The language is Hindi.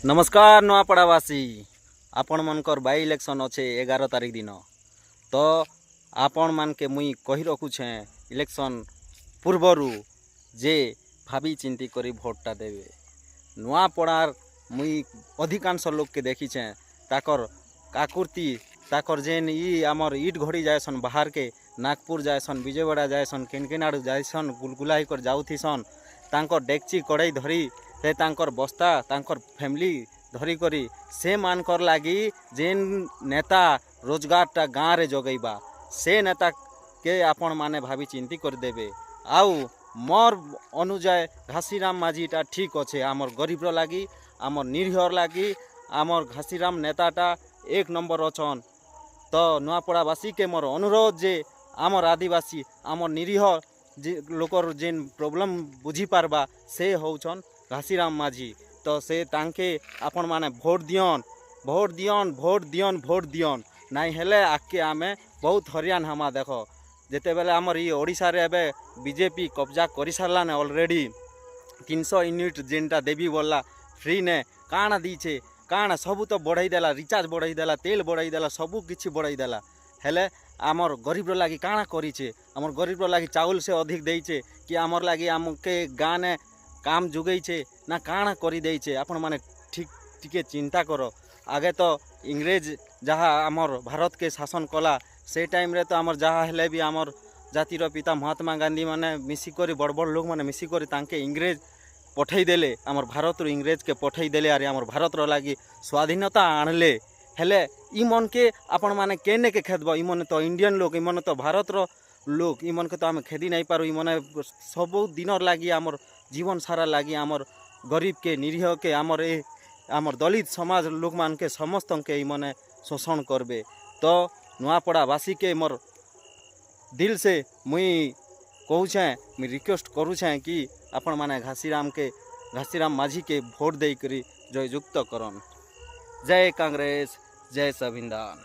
नमस्कार नुआपड़ावासी आपण मनकर बाई इलेक्शन अच्छे 11 तारीख दिन तो आपण मान के मुई कही रखुछे इलेक्शन पूर्वरु जे भाभी चिंती करी भोटटा देवे। नुआपड़ार मुई अधिकांश लोग के देखीछे ताकर काकुर्ती ताकर जेन ई आमर इट घड़ी जायसन बाहर के नागपुर जायसन विजयवाड़ा जायसन किनकिनाड़ू जायसन गुलगुलाई कर जाऊथीसन तांकर डेक्ची कड़ई धरी से तांकर बस्ता तांकर फैमिली धरी करी से मानकर लागी जेन नेता रोजगारटा गाँव रे जगैबा से नेता के आपण माने भाभी चिंती कर देबे। आउ मोर अनुजाय घासीराम माझीटा ठीक अच्छे आमर गरीब लागी आमर निरीहर लागी आमर घासीराम नेताटा एक नंबर अछन। तो नुआपड़ावासी के मोर अनुरोध जे आमर आदिवासी आमर निरीह जे लोकर जेन प्रॉब्लम बुझी पारबा से होउछन घासीराम माझी। तो से तांके आपण माने भोट दियन भोट दियन भोट दियन भोट दियन नाई हेले आके आमे बहुत हरियान हमा। देखो जेते बेले आमर ई ओडिशा रे एबे बीजेपी कब्जा करि सारलाने ऑलरेडी 300 यूनिट जेनटा देवी बोला फ्री ने काना दीछे काना सबू तो बढ़ाई देला रिचार्ज बढ़ाई देला तेल बढ़ाई देला सबू किछि बढ़ाई देला हेले आमर गरीब लागी काना करिछे आमर गरीब लागी चाउल से अधिक देइछे कि आमर लागी आमके गाँ ने काम जुगैछे ना काना करि देइछे। आपण माने ठीक टिके चिंता करो। आगे तो इंग्रेज जहाँ आमर भारत के शासन कला से टाइम रे तो आमर जहाँ हेले भी आमर जातिर पिता महात्मा गांधी माने मिसिकरी बड़ बड़ लोग माने मिसिकरी तांके इंग्रेज पठेई देले आमर भारत रू इंग्रेज के पठेई देले आरे आमर भारत रो लागी स्वाधीनता आणले हेले ई मन के आपण माने केने के खेदबो ई मन तो इंडियन लोग ई मन तो भारत रो लोग ई मन के तो आमे खेदी नहीं पारू। ई मने सब दिन लागी आमर जीवन सारा लागी आमर गरीब के निरीह के आमर ए आमर दलित समाज लोक मान के समस्त के ई मने शोषण करबे। तो नुआपड़ावासी के मोर दिल से मुई कहूछे मुई रिक्वेस्ट करूछे कि आपण माने घासीराम माझी के भोट दे करी जययुक्त करन। जय कांग्रेस जय संविधान।